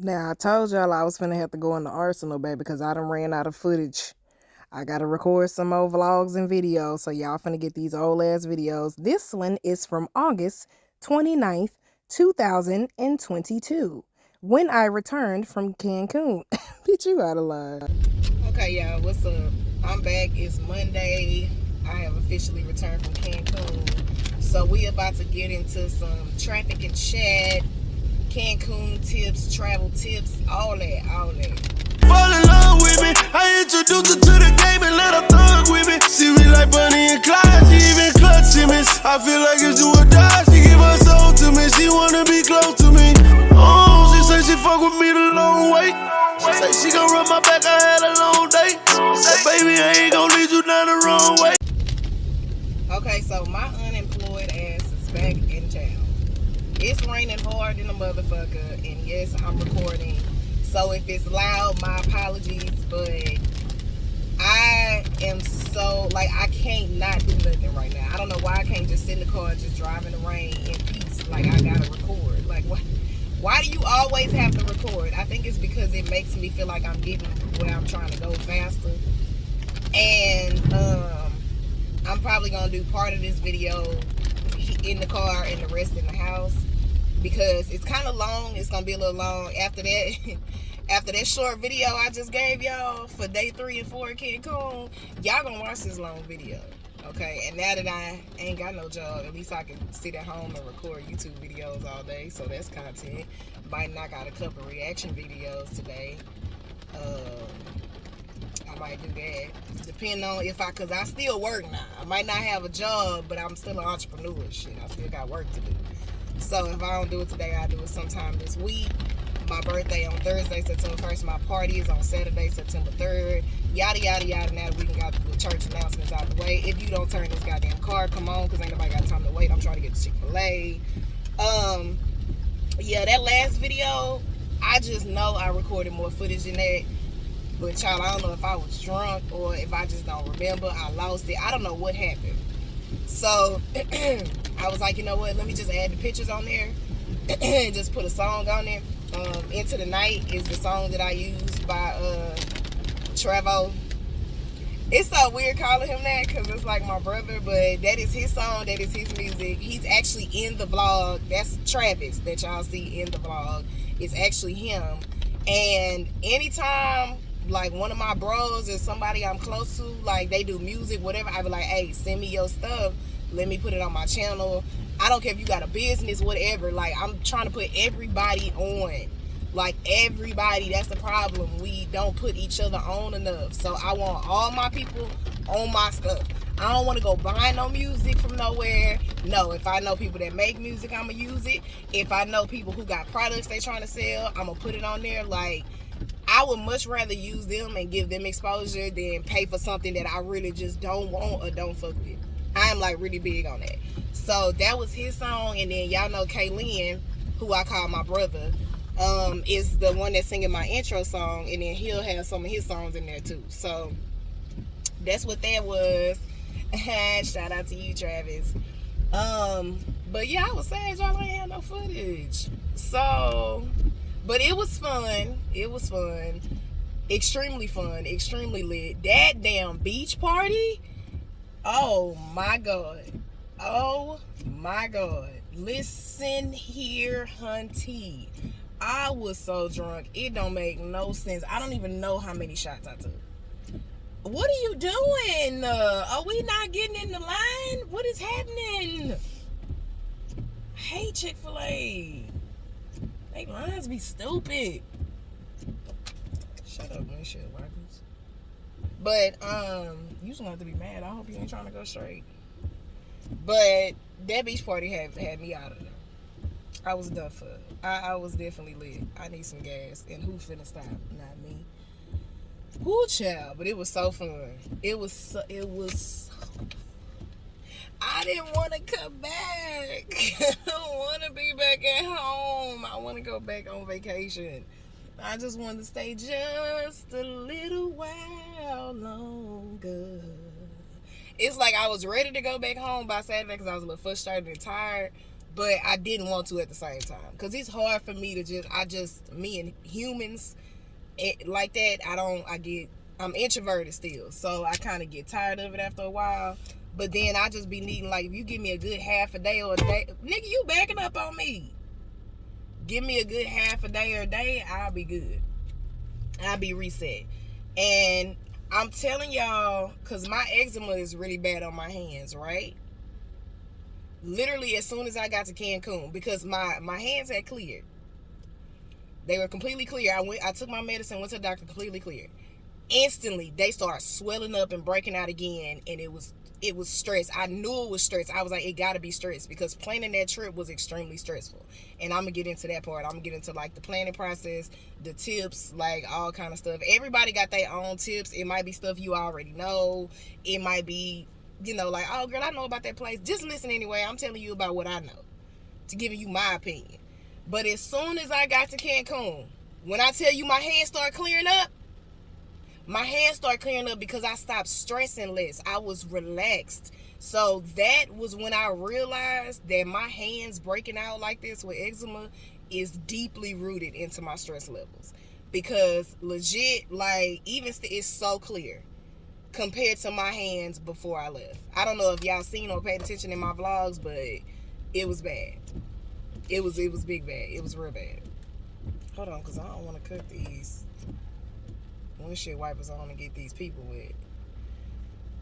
Now, I told y'all I was finna have to go in the arsenal, baby, because I done ran out of footage. I gotta record some more vlogs and videos, so y'all finna get these old ass videos. This one is from August 29th, 2022, when I returned from Cancun. Bitch, you out of line. Okay, y'all, what's up? I'm back. It's Monday. I have officially returned from Cancun. So we about to get into some traffic and chat, Cancun tips, travel tips, all that. Fall in love with me. I introduced her to the game and let her thug with me. See me like Bunny and Clyde, she even clutch Simmons. I feel like it's do or die. She give her soul to me. She wanna be close to me. Oh, she say she fuck with me the long way. She say she gon' rub my back. I had a long day. Say, baby, I ain't gon' lead you down the wrong way. Okay, so my unemployed ass is back in town. It's raining hard in the motherfucker, and yes, I'm recording. So if it's loud, my apologies, but I am so, like, I can't not do nothing right now. I don't know why I can't just sit in the car and just drive in the rain in peace. Like, I gotta record. Like, why do you always have to record? I think it's because it makes me feel like I'm getting where I'm trying to go faster. And I'm probably gonna do part of this video in the car and the rest in the house, because it's kind of long. It's gonna be a little long after that. After that short video I just gave y'all for day 3 and 4 in Cancun, y'all gonna watch this long video, okay? And now that I ain't got no job, at least I can sit at home and record YouTube videos all day, so that's content. Might knock out a couple reaction videos today. I might do that, depending on if cause I still work now. I might not have a job, but I'm still an entrepreneur. Shit, I still got work to do. So if I don't do it today, I'll do it sometime this week. My birthday on Thursday, September 1st. My party is on Saturday, September 3rd. Yada, yada, yada. Now that we can got the church announcements out the way. If you don't turn this goddamn car, come on, because ain't nobody got time to wait. I'm trying to get to Chick-fil-A. Yeah, that last video, I just know I recorded more footage than that. But y'all, I don't know if I was drunk or if I just don't remember. I lost it. I don't know what happened. So I was like, you know what? Let me just add the pictures on there and just put a song on there. Into the Night is the song that I used by Trevo. It's so weird calling him that because it's like my brother, but that is his song. That is his music. He's actually in the vlog. That's Travis that y'all see in the vlog. It's actually him. And anytime like one of my bros or somebody I'm close to, like they do music, whatever, I be like, hey, send me your stuff. Let me put it on my channel. I don't care if you got a business, whatever. Like, I'm trying to put everybody on. Like, everybody. That's the problem. We don't put each other on enough. So I want all my people on my stuff. I don't want to go buy no music from nowhere. No, if I know people that make music, I'm going to use it. If I know people who got products they trying to sell, I'm going to put it on there. Like, I would much rather use them and give them exposure than pay for something that I really just don't want or don't fuck with. I'm like really big on that. So that was his song. And then y'all know Kaylin, who I call my brother, is the one that's singing my intro song. And then he'll have some of his songs in there too. So that's what that was. Shout out to you, Travis. But yeah, I was sad y'all ain't had no footage. So, but it was fun. It was fun. Extremely fun. Extremely lit. That damn beach party. Oh my God. Oh my God. Listen here, hunty. I was so drunk. It don't make no sense. I don't even know how many shots I took. What are you doing? Are we not getting in the line? What is happening? I hate Chick-fil-A. They lines be stupid. Shut up, windshield wipers. But you just have to be mad. I hope you ain't trying to go straight. But that beach party had me out of there. I was done for. I was definitely lit. I need some gas. And who finna stop? Not me. Whoo, child. But it was so fun. It was. I didn't want to come back. I don't want to be back at home. I want to go back on vacation. I just wanted to stay just a little while longer. It's like I was ready to go back home by Saturday because I was a little frustrated and tired. but I didn't want to at the same time, because it's hard for me to me and humans like that. I'm introverted still, so I kind of get tired of it after a while. But then I just be needing, like, if you give me a good half a day or a day, nigga, you backing up on me. Give me a good half a day or a day, I'll be good. I'll be reset. And I'm telling y'all, because my eczema is really bad on my hands, right? Literally, as soon as I got to Cancun, because my hands had cleared. They were completely clear. I took my medicine, went to the doctor, completely clear. Instantly, they started swelling up and breaking out again, and it was stress. I knew it was stress. I was like, it gotta be stress, because planning that trip was extremely stressful. And I'm gonna get into that part. I'm gonna get into, like, the planning process, the tips, like, all kind of stuff. Everybody got their own tips. It might be stuff you already know. It might be, like, oh, girl, I know about that place. Just listen anyway. I'm telling you about what I know, to give you my opinion. But as soon as I got to Cancun, when I tell you my hands started clearing up, because I stopped stressing less. I was relaxed. So that was when I realized that my hands breaking out like this with eczema is deeply rooted into my stress levels. Because legit, like, even it's so clear compared to my hands before I left. I don't know if y'all seen or paid attention in my vlogs, but it was bad. It was big bad. It was real bad. Hold on, because I don't want to cut these windshield wipers on and get these people wet.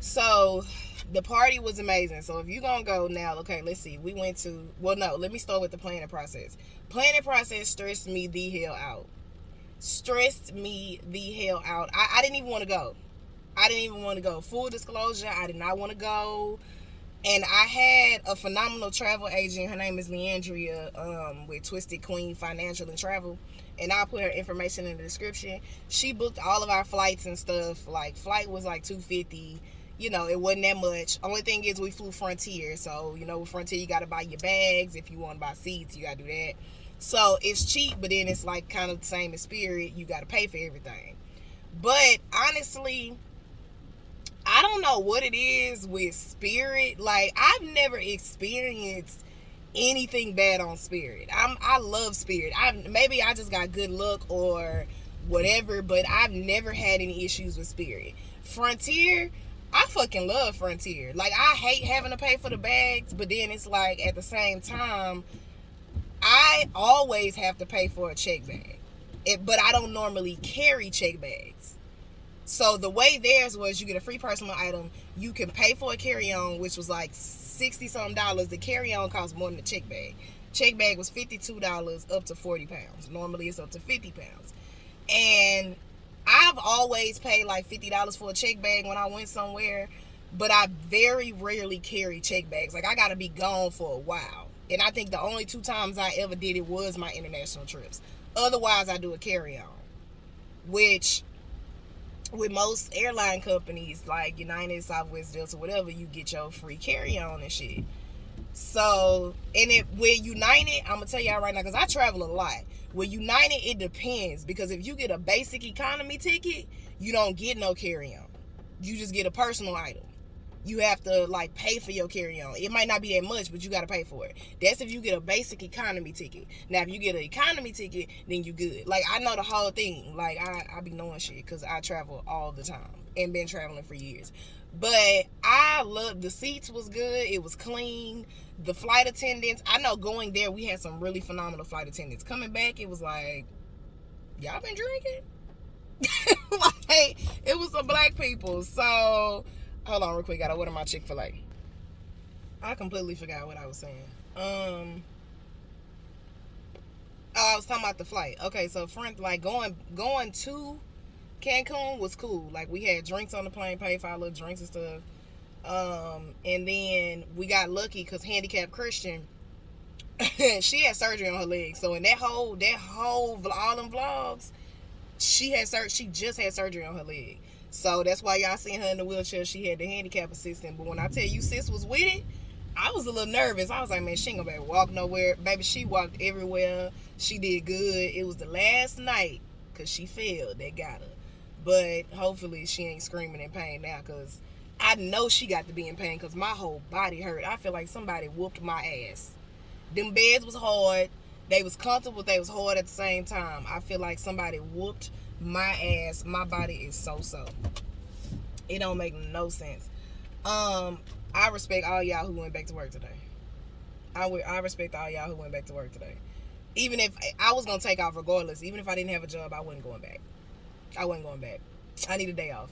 So the party was amazing. So if you're gonna go now, okay, let's see. We went to, let me start with the planning process. Planning process stressed me the hell out. I didn't even want to go. Full disclosure, I did not want to go. And I had a phenomenal travel agent. Her name is Leandria, with Twisted Queen Financial and Travel. And I'll put her information in the description. She booked all of our flights and stuff. Like, flight was like $250. It wasn't that much. Only thing is, we flew Frontier. So, with Frontier, you got to buy your bags. If you want to buy seats, you got to do that. So, it's cheap, but then it's like kind of the same as Spirit. You got to pay for everything. But honestly, I don't know what it is with Spirit. Like, I've never experienced anything bad on Spirit. I love Spirit. Maybe I just got good luck or whatever, but I've never had any issues with Spirit. Frontier, I fucking love Frontier. Like, I hate having to pay for the bags, but then it's like, at the same time, I always have to pay for a check bag. But I don't normally carry check bags. So the way theirs was, you get a free personal item. You can pay for a carry-on, which was like $60-something. The carry-on costs more than the check bag. Check bag was $52 up to 40 pounds. Normally it's up to 50 pounds. And I've always paid like $50 for a check bag when I went somewhere, but I very rarely carry check bags. Like, I gotta be gone for a while. And I think the only 2 times I ever did it was my international trips. Otherwise, I do a carry-on, which, with most airline companies like United, Southwest, Delta, whatever, you get your free carry-on and shit. So, with United, I'm gonna tell y'all right now, because I travel a lot. With United, it depends, because if you get a basic economy ticket, you don't get no carry-on. You just get a personal item. You have to, like, pay for your carry-on. It might not be that much, but you got to pay for it. That's if you get a basic economy ticket. Now, if you get an economy ticket, then you good. Like, I know the whole thing. Like, I be knowing shit because I travel all the time and been traveling for years. But I love, the seats was good. It was clean. The flight attendants, I know going there, we had some really phenomenal flight attendants. Coming back, it was like, y'all been drinking? Like, it was some black people. So, hold on real quick. Gotta order my Chick-fil-A. I completely forgot what I was saying. I was talking about the flight. Okay, so going to Cancun was cool. Like, we had drinks on the plane, paid for our little drinks and stuff. And then we got lucky because Handicapped Christian, she had surgery on her leg. So in that whole all them vlogs, she just had surgery on her leg. So that's why y'all seen her in the wheelchair. She had the handicap assistant. But when I tell you sis was with it, I was a little nervous. I was like, man, she ain't gonna be able to walk nowhere. Baby, she walked everywhere. She did good. It was the last night, because she failed, that got her. But hopefully she ain't screaming in pain now, because I know she got to be in pain, because my whole body hurt. I feel like somebody whooped my ass. Them beds was hard. They was comfortable. They was hard at the same time. I feel like somebody whooped my ass. My body is so. It don't make no sense. I respect all y'all who went back to work today. I respect all y'all who went back to work today. Even if I was gonna take off regardless, even if I didn't have a job, I wasn't going back. I need a day off.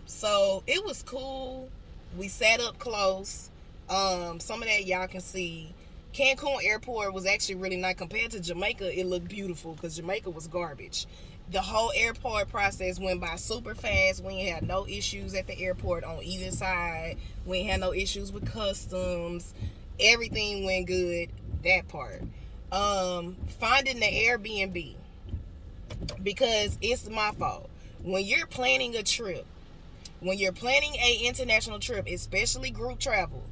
So it was cool. We sat up close. Some of that y'all can see. Cancun airport was actually really nice. Compared to Jamaica, it looked beautiful because Jamaica was garbage. The whole airport process went by super fast. We ain't had no issues at the airport on either side. We ain't had no issues with customs. Everything went good. That part. Finding the Airbnb, because it's my fault. When you're planning a trip, when you're planning a international trip, especially group travel,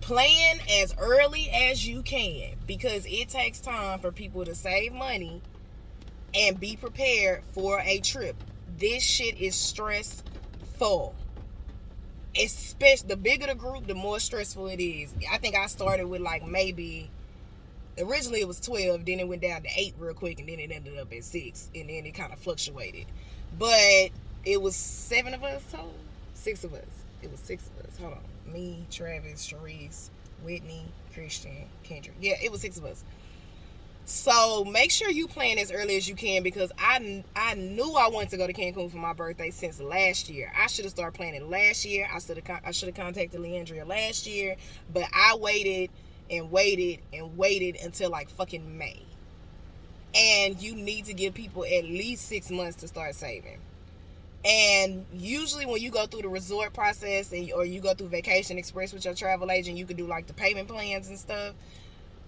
plan as early as you can, because it takes time for people to save money and be prepared for a trip. This shit is stressful. Especially the bigger the group, the more stressful it is. I think I started with like maybe, originally it was 12, then it went down to 8 real quick, and then it ended up at 6, and then it kind of fluctuated. But it was 7 of us total? 6 of us. It was 6 of us. Hold on. Me, Travis, Sharice, Whitney, Christian, Kendrick. Yeah, it was 6 of us. So make sure you plan as early as you can, because I knew I wanted to go to Cancun for my birthday since last year. I should have started planning last year. I should have contacted Leandria last year, but I waited until like fucking May. And you need to give people at least 6 months to start saving. And usually when you go through the resort process or you go through Vacation Express with your travel agent, you can do like the payment plans and stuff.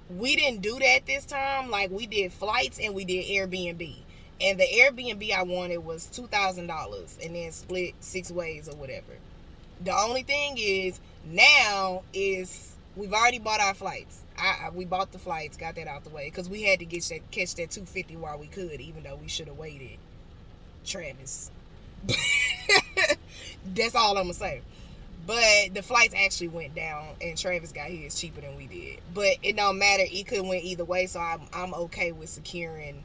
We didn't do that this time. Like, we did flights and we did Airbnb. And the Airbnb I wanted was $2,000 and then split 6 ways or whatever. The only thing is now is we've already bought our flights. We bought the flights, got that out the way, because we had to catch that 250 while we could, even though we should have waited. Travis. That's all I'm gonna say. But the flights actually went down, and Travis got his cheaper than we did. But it don't matter. It could have went either way, so I'm okay with securing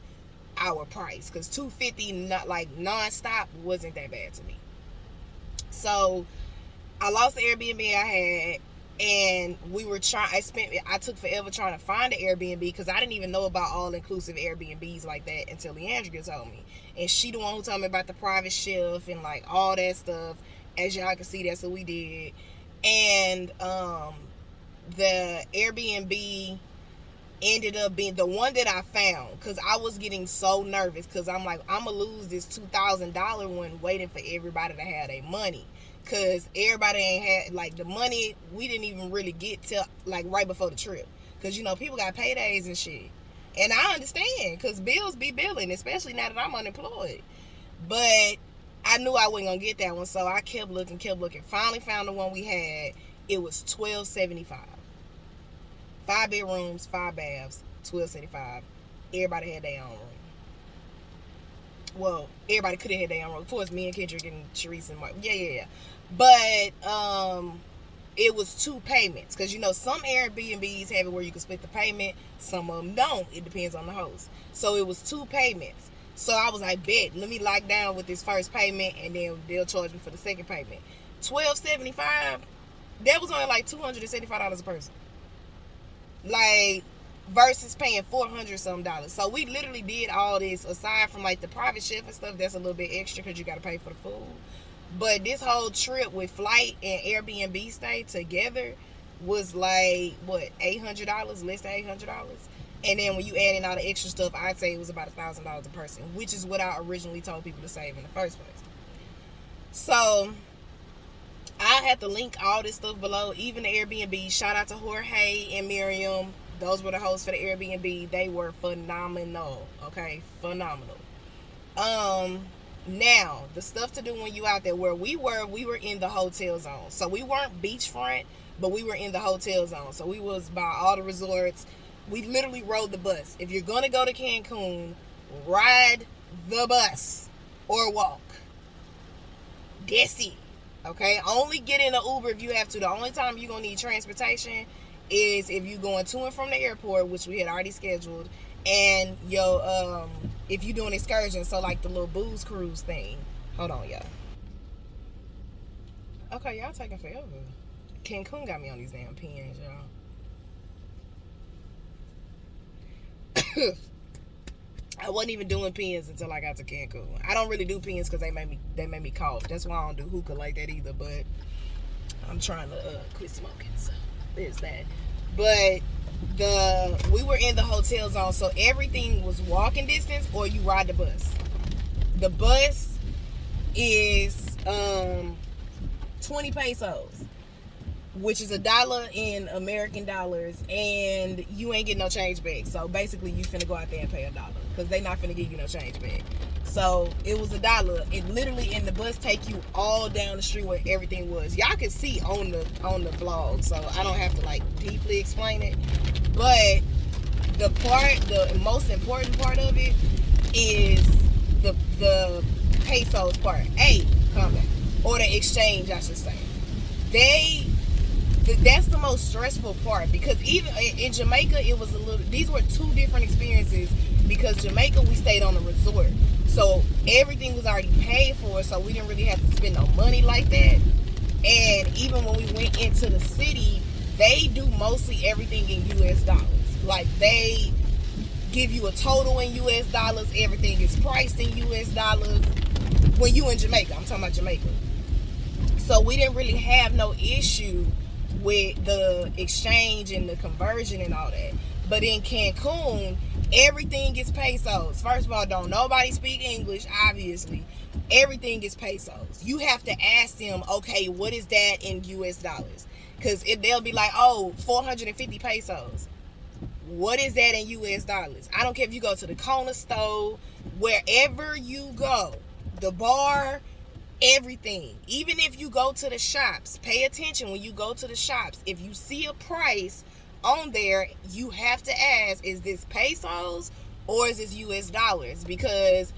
our price, because $250 not like nonstop wasn't that bad to me. So I lost the Airbnb I had, and we were I took forever trying to find an Airbnb, because I didn't even know about all-inclusive Airbnbs like that until Leandria told me. And she the one who told me about the private chef and like all that stuff. As y'all can see, that's what we did. And the Airbnb ended up being the one that I found, because I was getting so nervous, because I'm like, I'm gonna lose this $2,000 one waiting for everybody to have their money, because everybody ain't had like the money. We didn't even really get till like right before the trip, because you know people got paydays and shit, and I understand, because bills be billing, especially now that I'm unemployed. But I knew I wasn't gonna get that one, so I kept looking. Finally found the one we had. It was $1,275. 5 bedrooms, 5 baths, $1,275. Everybody had their own room. Well, everybody could have had their own room. Of course, me and Kendrick and Sharice and Mark. Yeah. But it was 2 payments, because you know some Airbnbs have it where you can split the payment. Some of them don't. It depends on the host. So it was 2 payments. So I was like, bet, let me lock down with this first payment, and then they'll charge me for the second payment. $1,275, that was only like $275 a person. Like, versus paying $400 some dollars. So we literally did all this, aside from like the private chef and stuff, that's a little bit extra because you got to pay for the food. But this whole trip with flight and Airbnb stay together was like, what, $800, less than $800. And then when you add in all the extra stuff, I'd say it was about $1,000 a person, which is what I originally told people to save in the first place. So I had to link all this stuff below, even the Airbnb. Shout out to Jorge and Miriam. Those were the hosts for the Airbnb. They were phenomenal. Okay, phenomenal. Now the stuff to do when you out there, where we were in the hotel zone. So we weren't beachfront, but we were in the hotel zone. So we was by all the resorts. We literally rode the bus. If you're gonna go to Cancun, ride the bus or walk. That's it. Okay? Only get in an Uber if you have to. The only time you're gonna need transportation is if you going to and from the airport, which we had already scheduled, and your if you doing excursion, so like the little booze cruise thing. Hold on, y'all. Okay, y'all taking forever. Cancun got me on these damn pins, y'all. I wasn't even doing pins until I got to Cancun. I don't really do pins because they made me cough. That's why I don't do hookah like that either. But I'm trying to quit smoking, so there's that. But we were in the hotel zone, so everything was walking distance or you ride the bus. The bus is 20 pesos, which is $1 in American dollars, and you ain't getting no change back. So basically you finna go out there and pay $1 because they not finna give you no change back. So it was $1. It literally in the bus take you all down the street where everything was. Y'all can see on the vlog, so I don't have to like deeply explain it. But the most important part of it is the pesos part. Calm down. Or the exchange, I should say. That's the most stressful part, because even in Jamaica, it was these were two different experiences, because Jamaica, we stayed on a resort. So everything was already paid for, so we didn't really have to spend no money like that. And even when we went into the city, they do mostly everything in US dollars. Like they give you a total in US dollars, everything is priced in US dollars. When you in Jamaica, I'm talking about Jamaica. So we didn't really have no issue with the exchange and the conversion and all that. But in Cancun, everything is pesos. First of all, don't nobody speak English, obviously. Everything is pesos. You have to ask them, okay, what is that in US dollars? Because they'll be like, 450 pesos. What is that in US dollars? I don't care if you go to the corner store, wherever you go, the bar, everything. Even if you go to the shops, pay attention when you go to the shops. If you see a price on there, you have to ask, is this pesos or is this US dollars? Because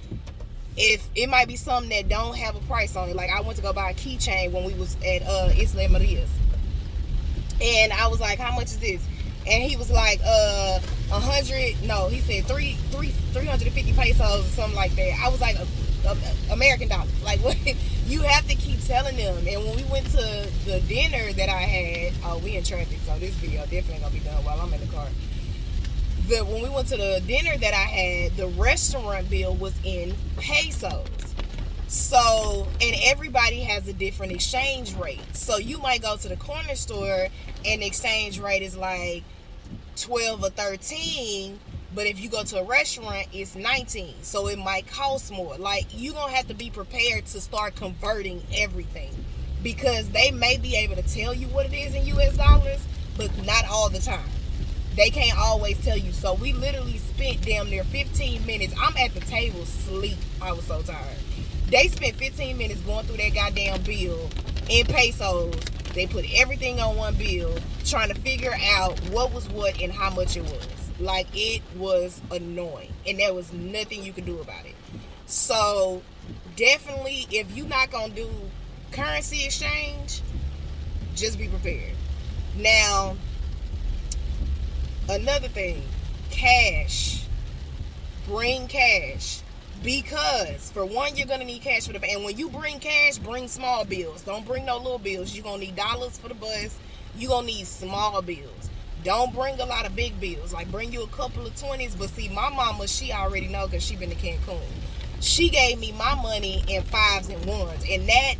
if it might be something that don't have a price on it. Like I went to go buy a keychain when we was at Isla Maria's, and I was like, how much is this? And he was like, 100. No, he said 350 pesos or something like that. I was like, American dollars. Like, what? You have to keep telling them. And when we went to the dinner that I had, we in traffic, so this video definitely gonna be done while I'm in the car. When we went to the dinner that I had, the restaurant bill was in pesos. So, and everybody has a different exchange rate. So you might go to the corner store and the exchange rate is like 12 or 13. But if you go to a restaurant, it's 19. So it might cost more. Like, you're going to have to be prepared to start converting everything. Because they may be able to tell you what it is in US dollars, but not all the time. They can't always tell you. So we literally spent damn near 15 minutes. I'm at the table sleep. I was so tired. They spent 15 minutes going through that goddamn bill in pesos. They put everything on one bill, trying to figure out what was what and how much it was. Like, it was annoying, and there was nothing you could do about it. So definitely, if you're not gonna do currency exchange, just be prepared. Now, another thing, cash. Bring cash, because for one, you're gonna need cash for and when you bring cash, bring small bills. Don't bring no little bills. You're gonna need dollars for the bus. You're gonna need small bills. Don't bring a lot of big bills. Like, bring you a couple of 20s. But see, my mama, she already know, because she been to Cancun. She gave me my money in 5s and 1s. And that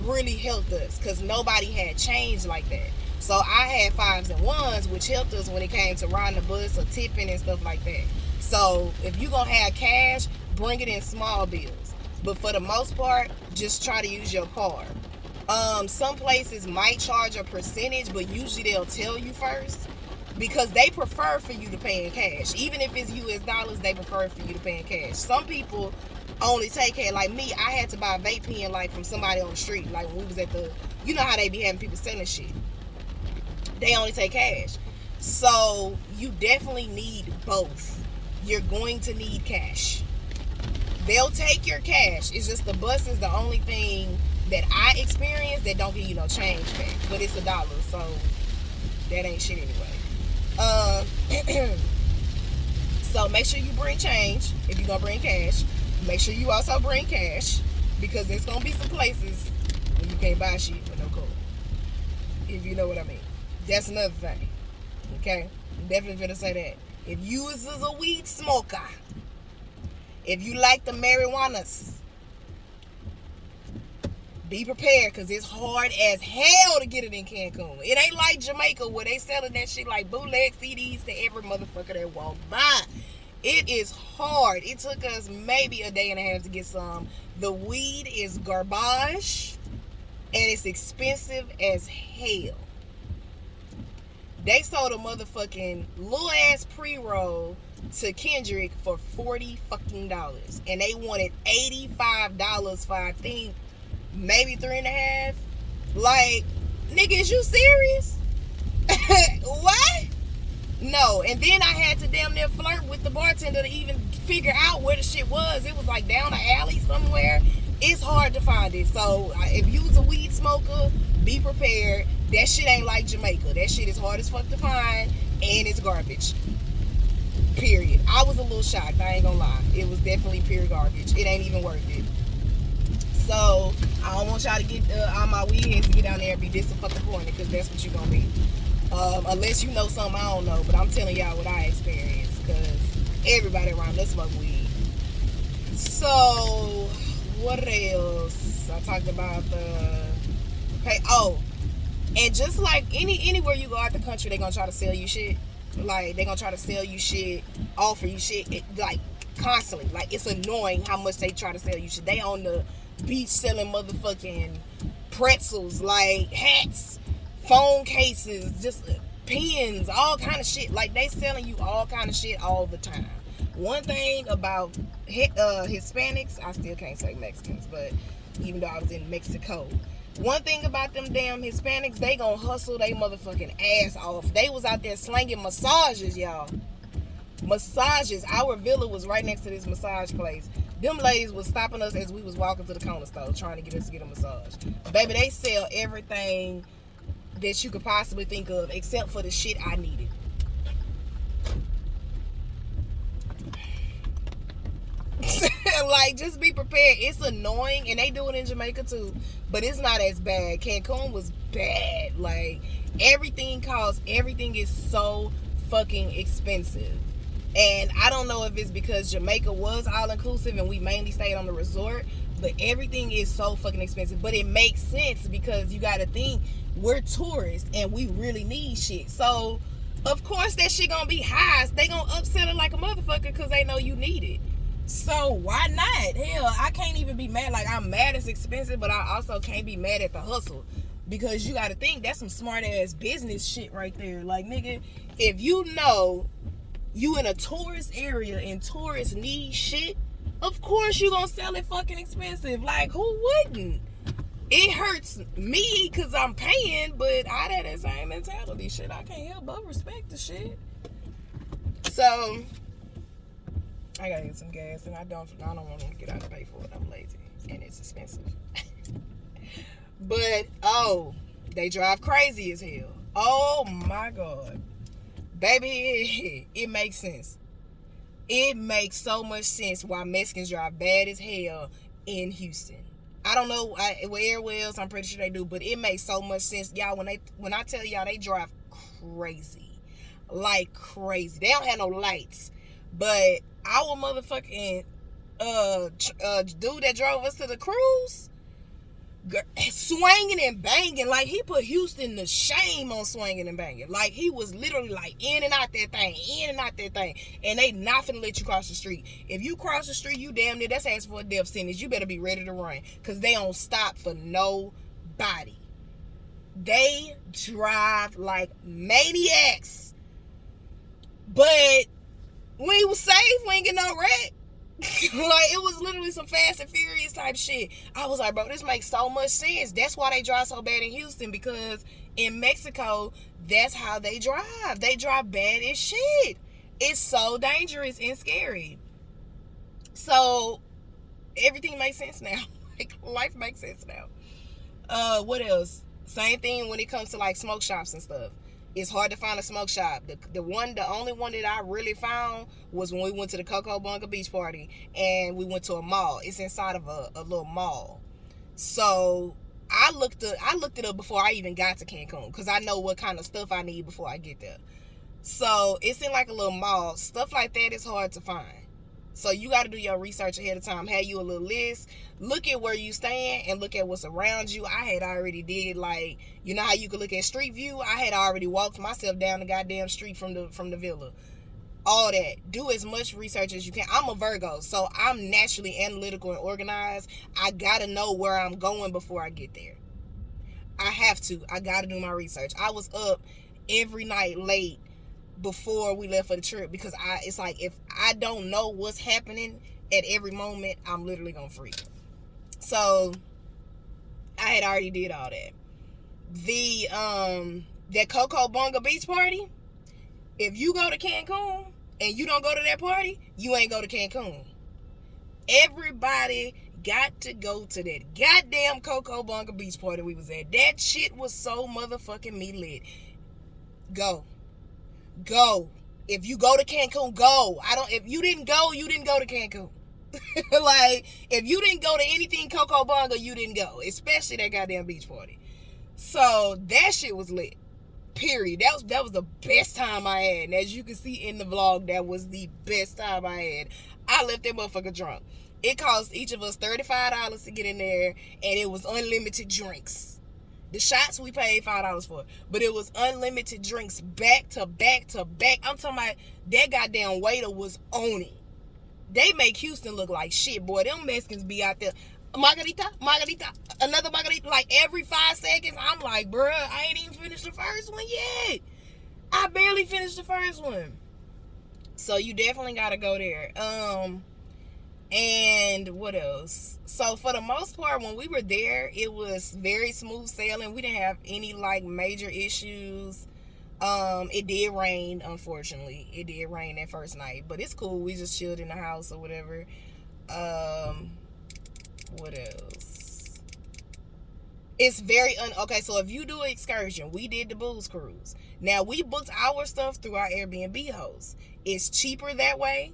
really helped us, because nobody had change like that. So I had 5s and 1s, which helped us when it came to riding the bus or tipping and stuff like that. So if you're going to have cash, bring it in small bills. But for the most part, just try to use your card. Some places might charge a percentage, but usually they'll tell you first, because they prefer for you to pay in cash. Even if it's US dollars, they prefer for you to pay in cash. Some people only take cash. Like me, I had to buy a vape pen like from somebody on the street. Like when we was at the, you know how they be having people selling shit. They only take cash. So you definitely need both. You're going to need cash. They'll take your cash. It's just the bus is the only thing that I experienced that don't give you no change back. But it's $1, so that ain't shit anyway. Um, so make sure you bring change if you're gonna bring cash. Make sure you also bring cash because there's gonna be some places where you can't buy shit with no card. If you know what I mean. That's another thing. Okay? I'm definitely gonna say that. If you is a weed smoker, if you like the marijuanas, be prepared because it's hard as hell to get it in Cancun. It ain't like Jamaica where they selling that shit like bootleg CDs to every motherfucker that walk by. It is hard. It took us maybe a day and a half to get some. The weed is garbage and it's expensive as hell. They sold a motherfucking little ass pre-roll to Kendrick for $40 fucking dollars. And they wanted $85 for, I think, maybe 3.5. Like, nigga, is you serious? What? No. And then I had to damn near flirt with the bartender to even figure out where the shit was. It was like down an alley somewhere. It's hard to find it. So if you was a weed smoker, be prepared. That shit ain't like Jamaica. That shit is hard as fuck to find and it's garbage. Period. I was a little shocked. I ain't gonna lie. It was definitely pure garbage. It ain't even worth it. So I don't want y'all to get all my weed heads to get down there and be disappointed because that's what you're gonna be. Unless you know something I don't know, but I'm telling y'all what I experienced because everybody around us smoke weed. So what else? I talked about the pay. Oh, and just like anywhere you go out the country, they gonna try to sell you shit. Like they gonna try to sell you shit, offer you shit, like constantly. Like it's annoying how much they try to sell you shit. They on the beach selling motherfucking pretzels, like hats, phone cases, just pens, all kind of shit. Like they selling you all kind of shit all the time. One thing about Hispanics, I still can't say Mexicans, but even though I was in Mexico, one thing about them damn Hispanics, they gonna hustle they motherfucking ass off. They was out there slanging massages, y'all. Massages. Our villa was right next to this massage place. Them ladies was stopping us as we was walking to the corner store trying to get us to get a massage. Baby, they sell everything that you could possibly think of except for the shit I needed. Like, just be prepared. It's annoying, and they do it in Jamaica too, but it's not as bad. Cancun was bad. Like, everything is so fucking expensive. And I don't know if it's because Jamaica was all-inclusive and we mainly stayed on the resort, but everything is so fucking expensive. But it makes sense because you gotta think, we're tourists and we really need shit. So, of course, that shit gonna be high. They gonna upsell it like a motherfucker because they know you need it. So why not? Hell, I can't even be mad. Like, I'm mad it's expensive, but I also can't be mad at the hustle. Because you gotta think, that's some smart ass business shit right there. Like, nigga, if you know you in a tourist area and tourists need shit, of course you gonna sell it fucking expensive. Like, who wouldn't? It hurts me because I'm paying, but I had that same mentality. Shit, I can't help but respect the shit. So I gotta get some gas, and I don't want to get out and pay for it. I'm lazy, and it's expensive. But they drive crazy as hell. Oh my god, baby, it makes sense. It makes so much sense why Mexicans drive bad as hell in Houston. I don't know where else. I'm pretty sure they do, but it makes so much sense, y'all. When I tell y'all, they drive crazy, like crazy. They don't have no lights, but our motherfucking dude that drove us to the cruise, swinging and banging, like he put Houston to shame on swinging and banging. Like he was literally like in and out that thing, and they not finna let you cross the street. If you cross the street, you damn near, that's asking for a death sentence. You better be ready to run, because they don't stop for nobody. They drive like maniacs, but we was safe. We ain't get no wreck. Like, it was literally some Fast and Furious type shit. I was like, bro, this makes so much sense. That's why they drive so bad in Houston, because in Mexico, that's how they drive. They drive bad as shit. It's so dangerous and scary. So everything makes sense now. Like, life makes sense now. What else? Same thing when it comes to like smoke shops and stuff. It's hard to find a smoke shop. The only one that I really found was when we went to the Coco Bunga Beach Party and we went to a mall. It's inside of a little mall. So I looked it up before I even got to Cancun because I know what kind of stuff I need before I get there. So it's in like a little mall. Stuff like that is hard to find. So you got to do your research ahead of time. Have you a little list. Look at where you stand and look at what's around you. I had already did, like, you know how you could look at Street View? I had already walked myself down the goddamn street from the villa. All that. Do as much research as you can. I'm a Virgo, so I'm naturally analytical and organized. I got to know where I'm going before I get there. I have to. I got to do my research. I was up every night late before we left for the trip because it's like if I don't know what's happening at every moment, I'm literally gonna freak. So I had already did all that. That Coco Bunga Beach Party, if you go to Cancun and you don't go to that party, you ain't go to Cancun. Everybody got to go to that goddamn Coco Bunga Beach Party we was at. That shit was so motherfucking me lit. Go. If you go to Cancun, go. If you didn't go to Cancun. Like, if you didn't go to anything Coco Bunga, you didn't go. Especially that goddamn beach party. So that shit was lit. Period. That was the best time I had. And as you can see in the vlog, that was the best time I had. I left that motherfucker drunk. It cost each of us $35 to get in there, and it was unlimited drinks. The shots we paid $5 for, but it was unlimited drinks back to back to back. I'm talking about that goddamn waiter was on it. They make Houston look like shit, boy. Them Mexicans be out there, margarita, another margarita, like every 5 seconds. I'm like, bruh, I ain't even finished the first one yet. I barely finished the first one. So you definitely gotta go there. And what else? So for the most part, when we were there, it was very smooth sailing. We didn't have any like major issues. It did rain, unfortunately. It did rain that first night, but it's cool. We just chilled in the house or whatever. What else? It's very okay. So if you do an excursion, we did the booze cruise. Now we booked our stuff through our Airbnb host. It's cheaper that way,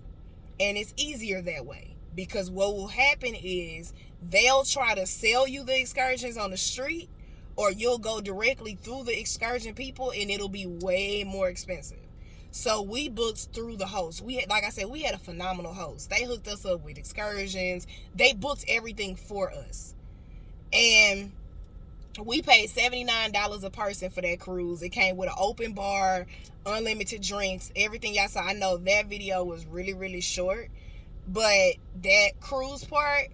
and it's easier that way. Because what will happen is they'll try to sell you the excursions on the street, or you'll go directly through the excursion people and it'll be way more expensive. So we booked through the host. We had, like I said, we had a phenomenal host. They hooked us up with excursions. They booked everything for us. And we paid $79 a person for that cruise. It came with an open bar, unlimited drinks, everything y'all saw. I know that video was really, really short. But that cruise part,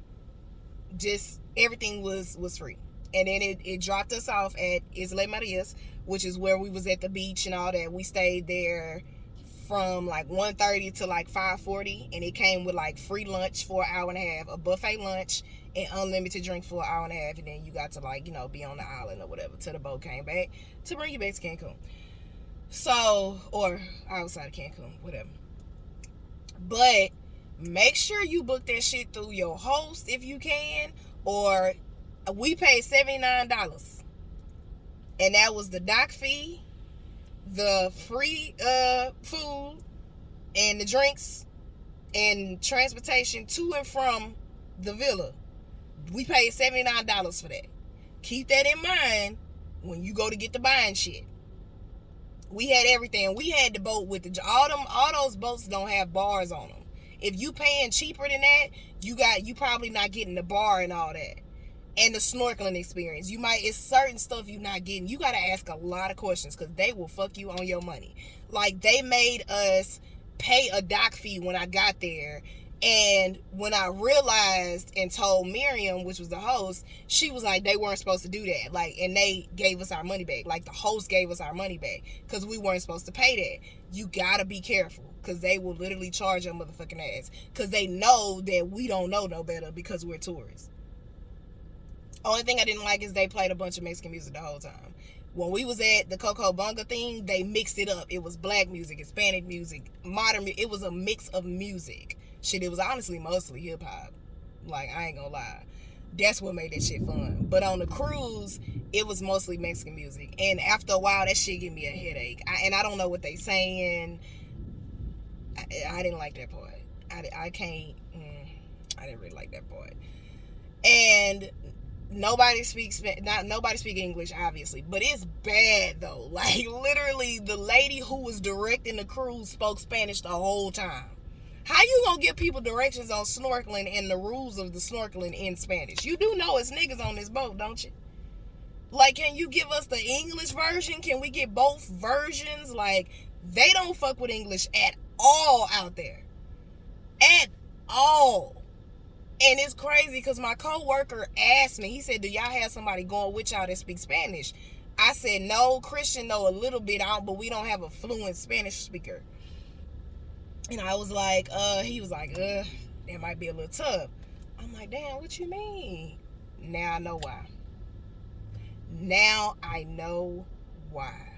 just everything was free. And then it dropped us off at Isla Marias, which is where we was at the beach and all that. We stayed there from like 1:30 to like 5:40, and it came with like free lunch for an hour and a half, a buffet lunch, and unlimited drink for an hour and a half. And then you got to like, you know, be on the island or whatever till the boat came back to bring you back to Cancun. So, or outside of Cancun, whatever. But make sure you book that shit through your host if you can, or we paid $79, and that was the dock fee, the free food, and the drinks, and transportation to and from the villa. We paid $79 for that. Keep that in mind when you go to get the buying shit. We had everything. We had the boat with all those boats don't have bars on them. If you paying cheaper than that, you probably not getting the bar and all that. And the snorkeling experience. It's certain stuff you're not getting. You gotta ask a lot of questions because they will fuck you on your money. Like, they made us pay a dock fee when I got there. And when I realized and told Miriam, which was the host, she was like, they weren't supposed to do that. Like, and they gave us our money back. Like, the host gave us our money back because we weren't supposed to pay that. You gotta be careful because they will literally charge your motherfucking ass because they know that we don't know no better because we're tourists. Only thing I didn't like is they played a bunch of Mexican music the whole time. When we was at the Coco Bunga thing, they mixed it up. It was black music, Hispanic music, modern music. It was a mix of music. Shit, it was honestly mostly hip-hop. Like, I ain't gonna lie. That's what made that shit fun. But on the cruise, it was mostly Mexican music. And after a while, that shit gave me a headache. And I don't know what they saying. I didn't like that part. I didn't really like that part. And nobody speaks English, obviously, but it's bad though. Like, literally, the lady who was directing the cruise spoke Spanish the whole time. How you gonna give people directions on snorkeling and the rules of the snorkeling in Spanish? You do know it's niggas on this boat, don't you? Like, can you give us the English version? Can we get both versions? Like, they don't fuck with English at all out there. At all. And it's crazy because my co-worker asked me, he said, do y'all have somebody going with y'all that speaks Spanish? I said, no, Christian know a little bit, but we don't have a fluent Spanish speaker. And I was like, he was like, it might be a little tough. I'm like, damn, what you mean? Now I know why. Now I know why.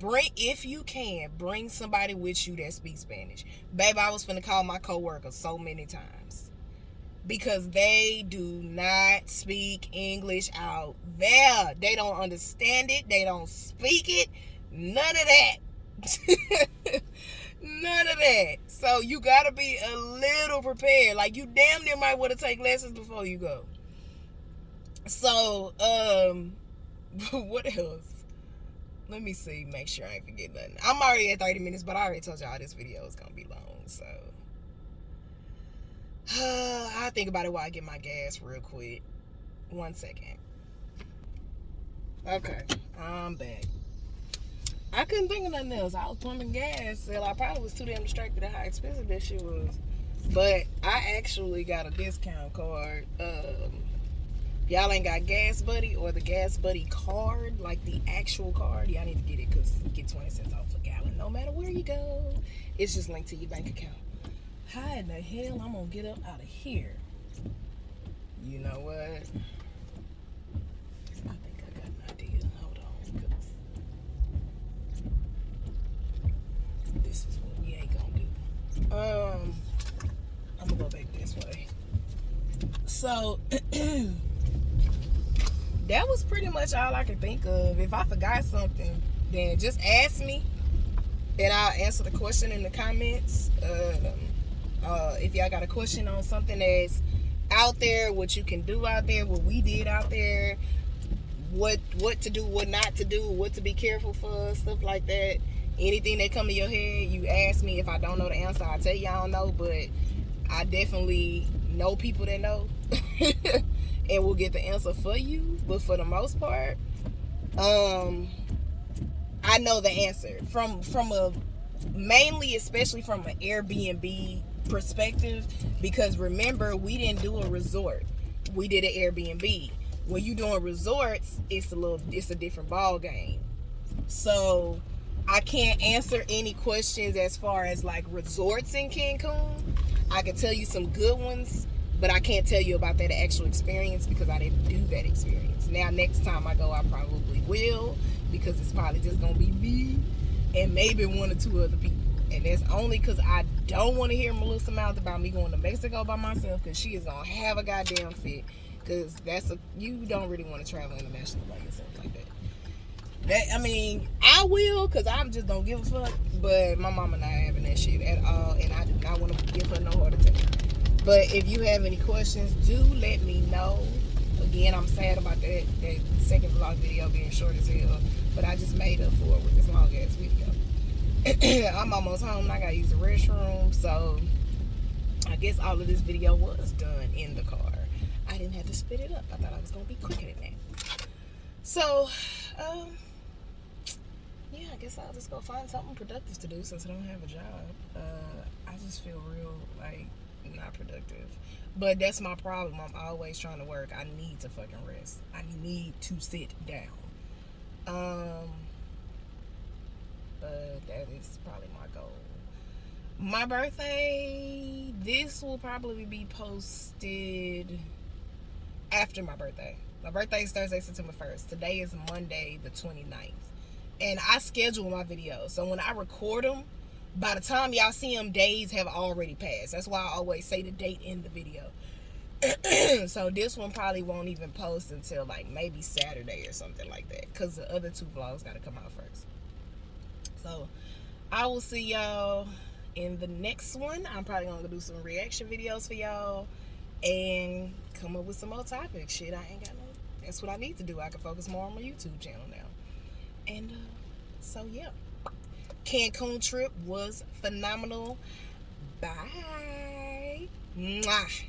If you can, bring somebody with you that speaks Spanish. Babe, I was finna call my coworker so many times. Because they do not speak English out there. They don't understand it. They don't speak it. None of that. None of that. So you gotta be a little prepared. Like, you damn near might want to take lessons before you go. So, what else? Let me see. Make sure I ain't forget nothing. I'm already at 30 minutes, but I already told y'all this video is gonna be long. So, I'll think about it while I get my gas real quick. 1 second. Okay, I'm back. I couldn't think of nothing else. I was pumping gas, so I probably was too damn distracted at how expensive that shit was. But I actually got a discount card. Y'all ain't got Gas Buddy or the Gas Buddy card, like the actual card, y'all need to get it because you get 20 cents off a gallon no matter where you go. It's just linked to your bank account. How in the hell I'm gonna get up out of here? You know what? I think I got an idea. Hold on, because this is what we ain't gonna do. I'm gonna go back this way. So that was pretty much all I could think of. If I forgot something, then just ask me and I'll answer the question in the comments. If y'all got a question on something that's out there, what you can do out there, what we did out there, what to do, what not to do, what to be careful for, stuff like that. Anything that come to your head, you ask me. If I don't know the answer, I'll tell you I don't know, but I definitely know people that know and will get the answer for you. But for the most part, I know the answer from a mainly, especially from an Airbnb perspective, because remember, we didn't do a resort, we did an Airbnb. When you doing resorts, it's a different ball game. So I can't answer any questions as far as like resorts in Cancun. I can tell you some good ones, but I can't tell you about that actual experience because I didn't do that experience. Now, next time I go, I probably will, because it's probably just gonna be me and maybe one or two other people. And that's only because I don't want to hear Melissa mouth about me going to Mexico by myself, because she is gonna have a goddamn fit. Because you don't really want to travel internationally by yourself like that. I mean, I will, because I just don't give a fuck. But my mama not having that shit at all, and I do not want to give her no heart attack. But if you have any questions, do let me know. Again, I'm sad about that second vlog video being short as hell, but I just made up for it with this long ass video. I'm almost home and I gotta use the restroom, so I guess all of this video was done in the car. I didn't have to spit it up. I thought I was gonna be quicker than that. So, yeah, I guess I'll just go find something productive to do since I don't have a job. I just feel real, like, not productive. But that's my problem. I'm always trying to work. I need to fucking rest. I need to sit down. But that is probably my goal. My birthday, this will probably be posted after my birthday. My birthday is Thursday, September 1st. Today is Monday, the 29th. And I schedule my videos. So when I record them, by the time y'all see them, days have already passed. That's why I always say the date in the video. So this one probably won't even post until like maybe Saturday or something like that, because the other 2 vlogs got to come out first. So I will see y'all in the next one. I'm probably gonna do some reaction videos for y'all and come up with some more topics. Shit, I ain't got no. That's what I need to do. I can focus more on my YouTube channel now. And so yeah, Cancun trip was phenomenal. Bye. Mwah.